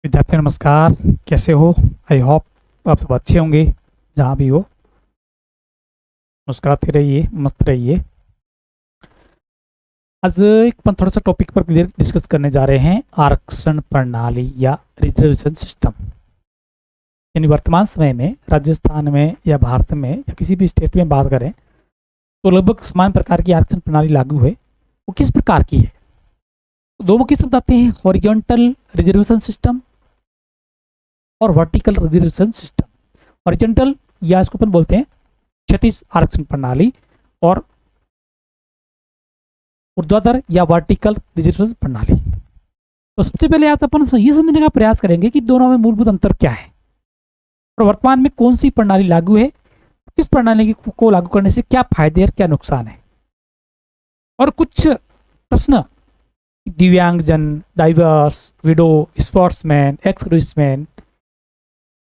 विद्यार्थी नमस्कार, कैसे हो? आई होप आप सब अच्छे होंगे जहाँ भी हो। मुस्कुराते रहिए, मस्त रहिए। आज एक अपन थोड़ा सा टॉपिक पर क्लियर डिस्कस करने जा रहे हैं, आरक्षण प्रणाली या रिजर्वेशन सिस्टम। यानी वर्तमान समय में राजस्थान में या भारत में या किसी भी स्टेट में बात करें तो लगभग समान प्रकार की आरक्षण प्रणाली लागू है। वो किस प्रकार की है? दो मुख्य शब्द आते हैं, हॉरिजॉन्टल रिजर्वेशन सिस्टम और वर्टिकल रिजर्वेशन सिस्टम। हॉरिजॉन्टल या इसको अपन बोलते हैं क्षैतिज आरक्षण प्रणाली, और ऊर्ध्वाधर या वर्टिकल रिजर्वेशन प्रणाली। तो सबसे पहले आज अपन ये समझने का प्रयास करेंगे कि दोनों में मूलभूत अंतर क्या है और वर्तमान में कौन सी प्रणाली लागू है, किस प्रणाली को लागू करने से क्या फायदे और क्या नुकसान है। और कुछ प्रश्न, दिव्यांगजन, diverse, window, sportsman, ex serviceman,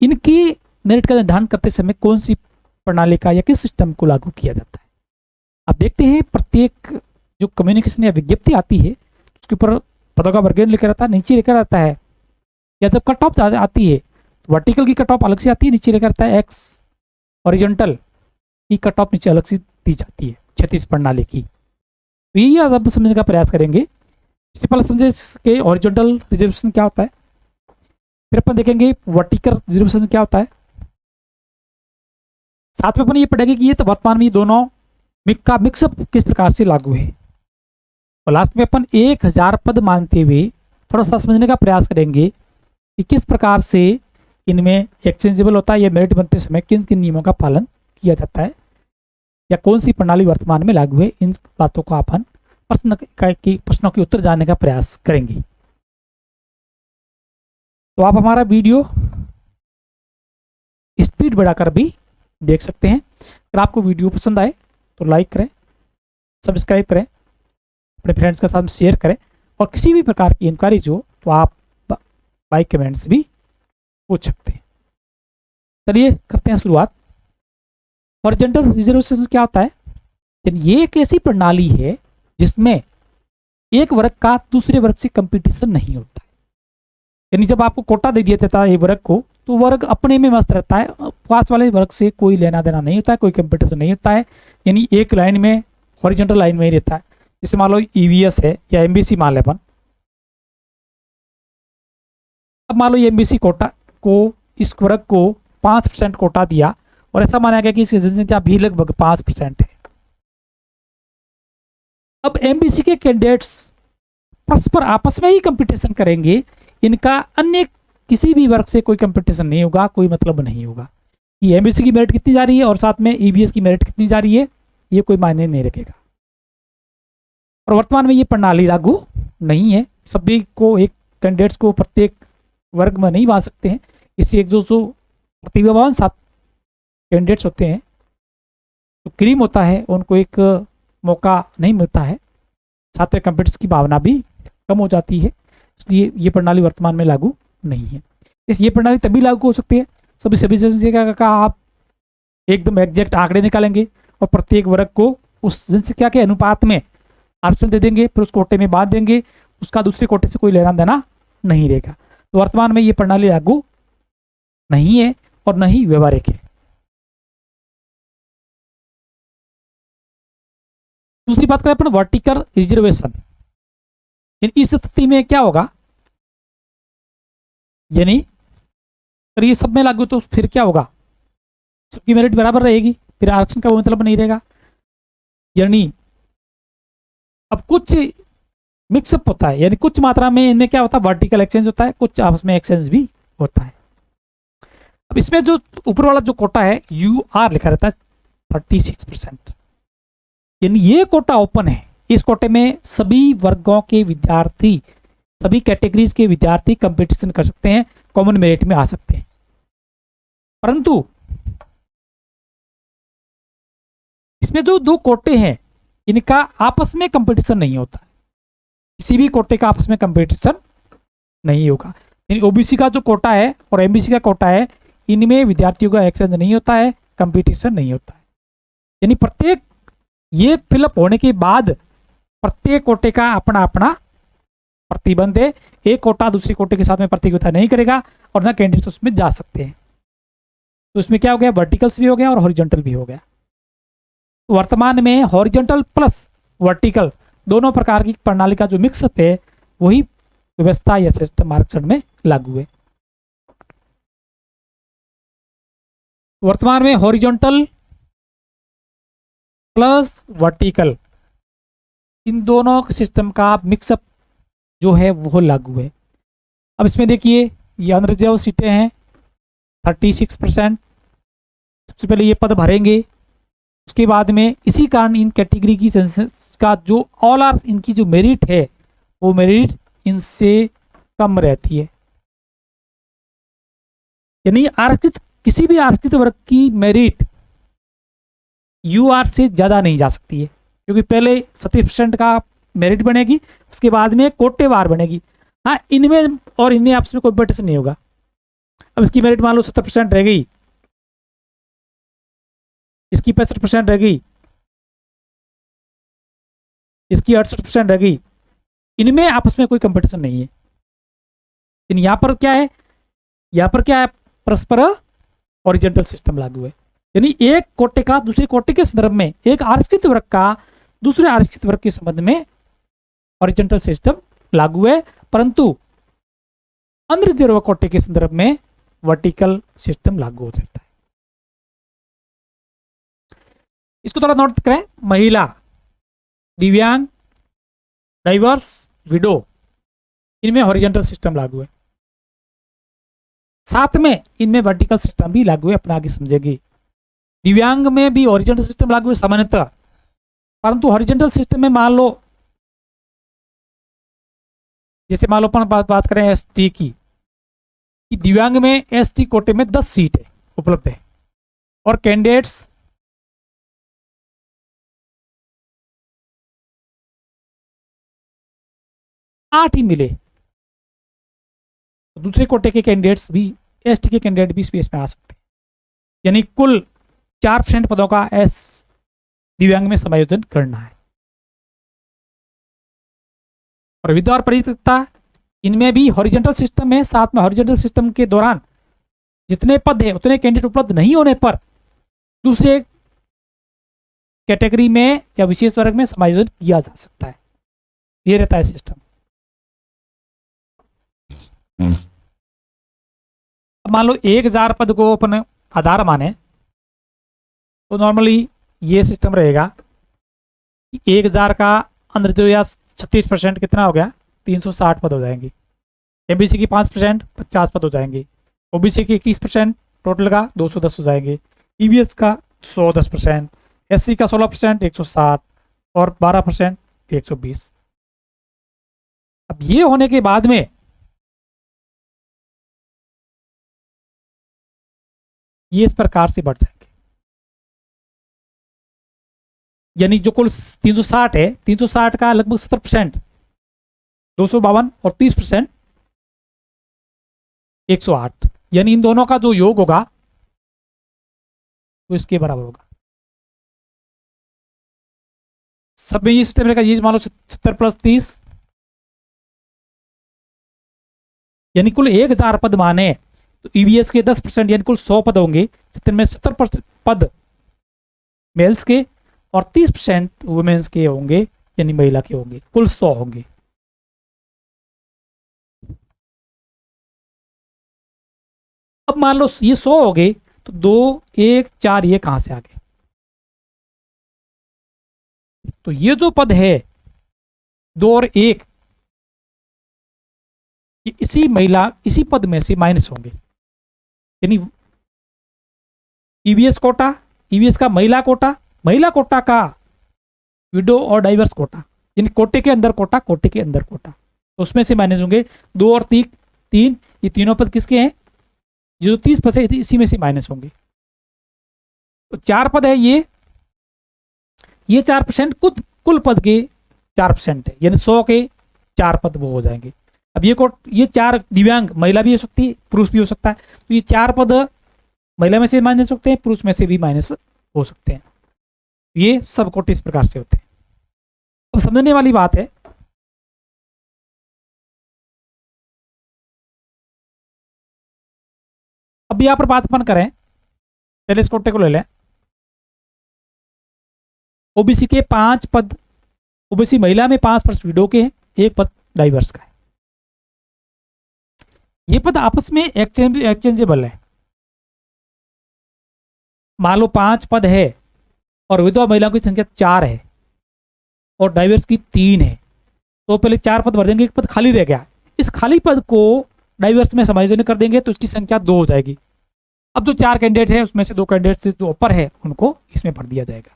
इनकी मेरिट का निर्धारण करते समय कौन सी प्रणाली का या किस सिस्टम को लागू किया जाता है। आप देखते हैं प्रत्येक जो कम्युनिकेशन या विज्ञप्ति आती है उसके ऊपर पदों का वर्गीकरण लेकर आता है, नीचे लेकर आता है, या जब कट ऑफ आती है तो वर्टिकल की कट ऑफ अलग से आती है, नीचे लेकर आता है एक्स, हॉरिजॉन्टल की कट ऑफ नीचे अलग से दी जाती है क्षैतिज प्रणाली की। तो यही आज आप समझने का प्रयास करेंगे। इससे पहले समझे कि हॉरिजॉन्टल रिजर्वेशन क्या होता है, फिर अपन देखेंगे वर्टिकल रिजर्वेशन क्या होता है, साथ में अपन ये पढ़ेंगे कि ये तो वर्तमान में ये दोनों का मिक्सअप किस प्रकार से लागू है, और लास्ट में अपन 1000 पद मानते हुए थोड़ा सा समझने का प्रयास करेंगे कि किस प्रकार से इनमें एक्सचेंजेबल होता है या मेरिट बनते समय किन किन नियमों का पालन किया जाता है या कौन सी प्रणाली वर्तमान में लागू है। इन बातों को अपन प्रश्नों के उत्तर जानने का प्रयास करेंगे। तो आप हमारा वीडियो स्पीड बढ़ाकर भी देख सकते हैं। अगर आपको वीडियो पसंद आए तो लाइक करें, सब्सक्राइब करें, अपने फ्रेंड्स के साथ शेयर करें, और किसी भी प्रकार की इंक्वायरीज हो तो आप बाय कमेंट्स भी पूछ सकते हैं। चलिए करते हैं शुरुआत। हॉरिजॉन्टल रिजर्वेशन क्या होता है? ये एक ऐसी प्रणाली है जिसमें एक वर्ग का दूसरे वर्ग से कंपटीशन नहीं होता है। यानी जब आपको कोटा दे दिया जाता है एक वर्ग को, तो वर्ग अपने में मस्त रहता है, पास वाले वर्ग से कोई लेना देना नहीं होता है, कोई कंपटीशन नहीं होता है। यानी एक लाइन में, हॉरिजॉन्टल लाइन में ही रहता है। जैसे मान लो ईवीएस है या एमबीसी मान ले अपन। अब मान लो ये एमबीसी कोटा को इस वर्ग को 5% कोटा दिया, और ऐसा माना गया कि इसकी जनसंख्या भी लगभग 5% है। अब एमबीसी के कैंडिडेट्स परस्पर आपस में ही कंपटीशन करेंगे, इनका अन्य किसी भी वर्ग से कोई कंपटीशन नहीं होगा, कोई मतलब नहीं होगा कि एमबीसी की मेरिट कितनी जा रही है और साथ में ईबीएस की मेरिट कितनी जा रही है, ये कोई मायने नहीं रखेगा। और वर्तमान में ये प्रणाली लागू नहीं है। सभी को, एक कैंडिडेट्स को प्रत्येक वर्ग में नहीं बांध सकते हैं। इससे एक जो प्रतिभावान 7 कैंडिडेट्स होते हैं, तो क्रीम होता है, उनको एक मौका नहीं मिलता है, साथ में कंपटीशन की भावना भी कम हो जाती है। इसलिए ये प्रणाली वर्तमान में लागू नहीं है। ये प्रणाली तभी लागू हो सकती है सभी जनसंख्या का आप एकदम एग्जैक्ट आंकड़े निकालेंगे और प्रत्येक वर्ग को उस जनसंख्या के अनुपात में आरक्षण दे देंगे, फिर उस कोटे में बांध देंगे, उसका दूसरे कोटे से कोई लेना देना नहीं रहेगा। तो वर्तमान में ये प्रणाली लागू नहीं है और न ही व्यवहारिक है। दूसरी बात करें अपन वर्टिकल रिजर्वेशन, इस स्थिति में क्या होगा, यानी अगर ये सब में लागू तो फिर क्या होगा, सबकी मेरिट बराबर रहेगी, फिर आरक्षण का वो मतलब नहीं रहेगा। यानी अब कुछ मिक्सअप होता है, यानी कुछ मात्रा में इनमें क्या होता है, वर्टिकल एक्सचेंज होता है, कुछ आपस में एक्सचेंज भी होता है। अब इसमें जो ऊपर वाला जो कोटा है UR लिखा रहता है 36%, यानी ये कोटा ओपन है। इस कोटे में सभी वर्गों के विद्यार्थी, सभी कैटेगरीज के विद्यार्थी कंपटीशन कर सकते हैं, कॉमन मेरिट में आ सकते हैं। परंतु इसमें जो 2 कोटे हैं, इनका आपस में कंपटीशन नहीं होता, किसी भी कोटे का आपस में कंपटीशन नहीं होगा। यानी ओबीसी का जो कोटा है और एमबीसी का कोटा है, इनमें विद्यार्थियों का एक्सचेंज नहीं होता है, कंपटीशन नहीं होता है। यानी प्रत्येक ये फिलअप होने के बाद प्रत्येक कोटे का अपना अपना प्रतिबंध है, एक कोटा दूसरी कोटे के साथ में प्रतियोगिता नहीं करेगा और ना कैंडिडेट्स उसमें जा सकते हैं। तो उसमें क्या हो गया, वर्टिकल्स भी हो गया और हॉरिजॉन्टल भी हो गया। तो वर्तमान में हॉरिजॉन्टल प्लस वर्टिकल दोनों प्रकार की प्रणाली का जो मिक्सअप है वही व्यवस्था या सिस्टम आरक्षण में लागू है। वर्तमान में हॉरिजॉन्टल प्लस वर्टिकल इन दोनों सिस्टम का मिक्सअप जो है वो लागू है। अब इसमें देखिए ये अनरिजर्व सीटें हैं 36%। सबसे पहले ये पद भरेंगे, उसके बाद में इसी कारण इन कैटेगरी की सेंसस का जो ऑल आर इनकी जो मेरिट है वो मेरिट इनसे कम रहती है। यानी आरक्षित किसी भी आरक्षित वर्ग की मेरिट यूआर से ज़्यादा नहीं जा सकती है, क्योंकि पहले 37% का मेरिट बनेगी, उसके बाद में कोटेवार बनेगी। हाँ, इनमें और इनमें आपस में कॉम्पिटिशन नहीं होगा। अब इसकी मेरिट मान लो 70% रह गई, इसकी 65% रह गई, इसकी 68% रह गई, इनमें आपस में कोई कंपटीशन नहीं है। लेकिन यहाँ पर क्या है, यहाँ पर क्या है, परस्पर हॉरिजॉन्टल सिस्टम लागू है। यानी एक कोटे का दूसरे कोटे के संदर्भ में, एक आरक्षित वर्ग का दूसरे आरक्षित वर्ग के संबंध में हॉरिजॉन्टल सिस्टम लागू है, परंतु अनरिजर्व कोटे के संदर्भ में वर्टिकल सिस्टम लागू हो जाता है। इसको थोड़ा नोट करें, महिला, दिव्यांग, डाइवर्स, विडो, इनमें हॉरिजॉन्टल सिस्टम लागू है। साथ में इनमें वर्टिकल सिस्टम भी लागू है, अपना आगे समझेंगे। दिव्यांग में भी हॉरिजॉन्टल सिस्टम लागू है सामान्यतः, परंतु हॉरिजॉन्टल सिस्टम में मान लो, जैसे मान लो अपन बात करें एसटी की, कि दिव्यांग में एसटी कोटे में 10 सीट है उपलब्ध है और कैंडिडेट्स 8 ही मिले, तो दूसरे कोटे के कैंडिडेट्स भी, एसटी के कैंडिडेट भी स्पेस में आ सकते हैं। यानी कुल 4% पदों का एस दिव्यांग में समायोजन करना है। और विद्या और परिचितता, इनमें भी हॉरिजॉन्टल सिस्टम है। साथ में हॉरिजॉन्टल सिस्टम के दौरान जितने पद है उतने कैंडिडेट उपलब्ध नहीं होने पर दूसरे कैटेगरी में या विशेष वर्ग में समायोजन किया जा सकता है। ये रहता है सिस्टम। अब मान लो 1000 पद को अपन आधार माने तो नॉर्मली ये सिस्टम रहेगा कि 1000 का अंदर जो या 36% कितना हो गया, 360 पद हो जाएंगे। एमबीसी की 5% 50 पद हो जाएंगे। ओबीसी की 21% टोटल का 210 हो जाएंगे। ईबीएस का 110%, एससी का 16% 160 और 12% 120। अब ये होने के बाद में ये इस प्रकार से बढ़ जाएंगे। यानी जो कुल 360 है, 360 का लगभग 70%, 252 और 30% 108, यानी इन दोनों का जो योग होगा वो इसके बराबर होगा। सब में ये सिस्टम रहेगा। ये मान लो 70 + 30, यानी कुल 1000 पद माने तो ईवीएस के 10% यानी कुल 100 पद होंगे, जिनमें 70% पद मेल्स के और 30% वुमेन्स के होंगे, यानी महिला के होंगे। कुल 100 होंगे। अब मान लो ये 100 हो गए तो 2 1 4 ये कहां से आ गए? तो ये जो पद है 2 और 1 इसी महिला इसी पद में से माइनस होंगे। यानी ईवीएस कोटा, ईवीएस का महिला कोटा का विडो और डाइवर्स कोटा, यानी कोटे के अंदर कोटा, कोटे के अंदर कोटा, तो उसमें से माइनस होंगे। 2 और 3 ये तीनों पद किसके हैं? जो 30 पद है इसी में से माइनस होंगे। तो 4 पद है ये 4% कुल पद के 4% है, यानी 100 के 4 पद वो हो जाएंगे। अब ये 4 दिव्यांग, महिला भी हो सकती है, पुरुष भी हो सकता है, तो ये 4 पद महिला में से माइनस हो सकते हैं, पुरुष में से भी माइनस हो सकते हैं। ये सब कोटे इस प्रकार से होते हैं। अब समझने वाली बात है अब यहाँ पर बात अपन करें, पहले इस कोटे को ले लें। ओबीसी के 5 पद, ओबीसी महिला में 5% विडो के हैं, 1 पद डाइवर्स का है। ये पद आपस में एक्सचेंजेबल है। मान लो 5 पद है और विधवा महिलाओं की संख्या 4 है और डाइवर्स की 3 है, तो पहले 4 पद भर देंगे, 1 पद खाली रह गया। इस खाली पद को डाइवर्स में समायोजन कर देंगे तो इसकी संख्या 2 हो जाएगी। अब जो 4 कैंडिडेट है उसमें से 2 कैंडिडेट से जो ऊपर है उनको इसमें भर दिया जाएगा।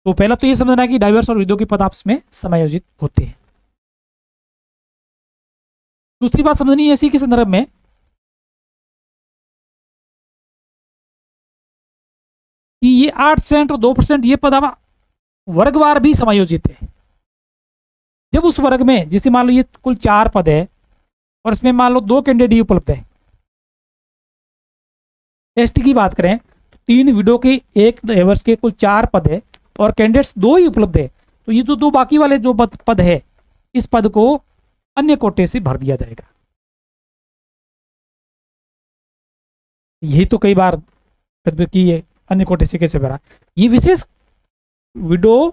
तो पहला तो ये समझना है कि डाइवर्स और विधवा के पद आपस में समायोजित होते हैं। दूसरी बात समझनी है इसी के संदर्भ में कि ये 8% और 2% ये पद अब वर्गवार भी समायोजित है। जब उस वर्ग में, जैसे मान लो ये कुल 4 पद है और इसमें मान लो 2 कैंडिडेट उपलब्ध है। एसटी की बात करें तो 3 विडो के 1 डाइवर्स के कुल 4 पद है और कैंडिडेट्स 2 ही उपलब्ध है, तो ये जो 2 बाकी वाले जो पद है, इस पद को अन्य कोटे से भर दिया जाएगा। यही तो कई बार की है, अन्य कोटे से कैसे भरा। ये विशेष विडो,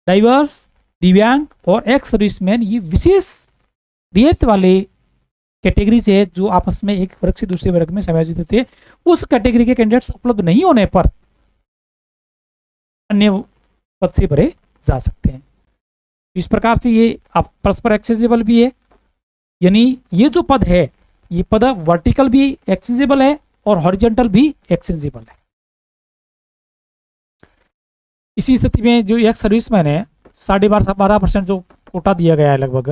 डाइवर्स, दिव्यांग और एक्स सर्विसमैन, ये विशेष रियायत वाले कैटेगरी से है जो आपस में एक वर्ग से दूसरे वर्ग में समायोजित होते हैं। उस कैटेगरी के कैंडिडेट्स उपलब्ध नहीं होने पर अन्य पद से भरे जा सकते हैं। इस प्रकार से ये आप परस्पर एक्सेसिबल भी है, यानी ये जो पद है ये पद वर्टिकल भी एक्सेसिबल है और हॉरिजॉन्टल भी एक्सेसिबल है। इसी स्थिति में जो एक सर्विसमैन है 12.5% जो कोटा दिया गया है लगभग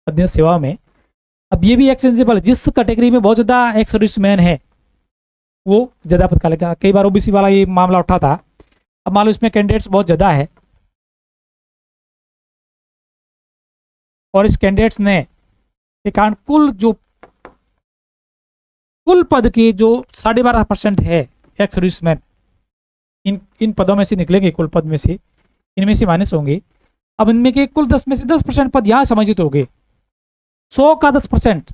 अधीनस्थ सेवा में, अब ये भी एक्सेसिबल है। जिस कैटेगरी में बहुत ज्यादा एक सर्विसमैन है वो ज्यादा पद का लेगा। कई बार ओबीसी वाला ये मामला उठा था। अब मान लो इसमें कैंडिडेट्स बहुत ज्यादा है और इस कैंडिडेट्स ने के कारण कुल पद के जो 12.5% है एक्स सर्विसमैन, इन पदों में से निकलेंगे, कुल पद में से इनमें से माइनस होंगे। अब इनमें के कुल 10 में से 10% पद यहां समायोजित हो गए, 100 का 10%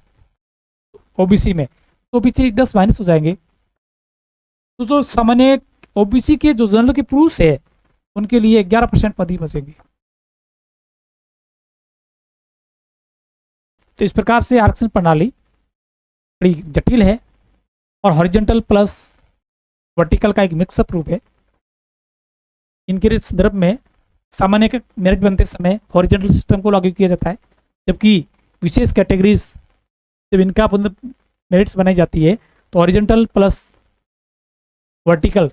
ओबीसी में, तो पीछे 10 माइनस हो जाएंगे। तो जो सामान्य ओबीसी के जो जनरल के पुरुष है उनके लिए 11% पद ही बचेंगे। तो इस प्रकार से आरक्षण प्रणाली बड़ी जटिल है और हॉरिजॉन्टल प्लस वर्टिकल का एक मिक्सअप रूप है। इनके संदर्भ में सामान्य मेरिट बनते समय हॉरिजॉन्टल सिस्टम को लागू किया जाता है, जबकि विशेष कैटेगरीज जब इनका मेरिट्स बनाई जाती है तो हॉरिजॉन्टल प्लस वर्टिकल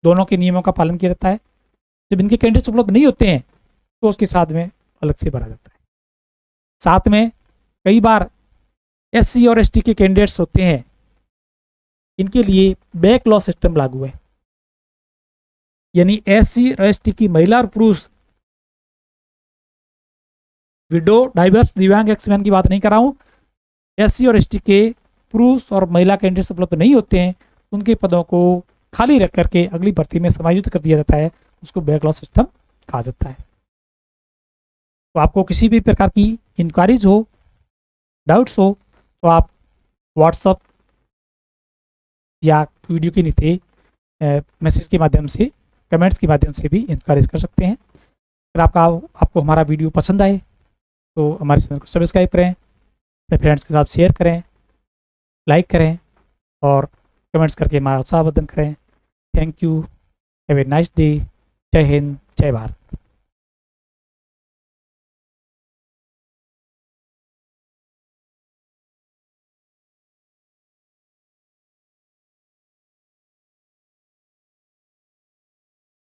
दोनों के नियमों का पालन किया जाता है। जब इनके कैंडिडेट्स उपलब्ध नहीं होते हैं तो उसके साथ में अलग से भरा जाता है। साथ में कई बार एससी और एसटी के कैंडिडेट्स होते हैं, इनके लिए बैकलॉग सिस्टम लागू है, यानी एससी और एसटी की महिला और पुरुष, विडो, डाइवर्स, दिव्यांग, एक्समैन की बात नहीं कर रहा हूं, एससी और एसटी के पुरुष और महिला कैंडिडेट्स उपलब्ध नहीं होते हैं, उनके पदों को खाली रख करके अगली भर्ती में समायोजित कर दिया जाता है, उसको बैकलॉग सिस्टम कहा जाता है। तो आपको किसी भी प्रकार की इंक्वायरीज हो, डाउट्स हो, तो आप व्हाट्सएप या वीडियो के नीचे मैसेज के माध्यम से, कमेंट्स के माध्यम से भी इंक्वायरीज कर सकते हैं। अगर आपको हमारा वीडियो पसंद आए तो हमारे चैनल को सब्सक्राइब करें, अपने फ्रेंड्स के साथ शेयर करें, लाइक करें और कमेंट्स करके हमारा उत्साहवर्धन करें। Thank you, have a nice day. जय हिंद, जय भारत।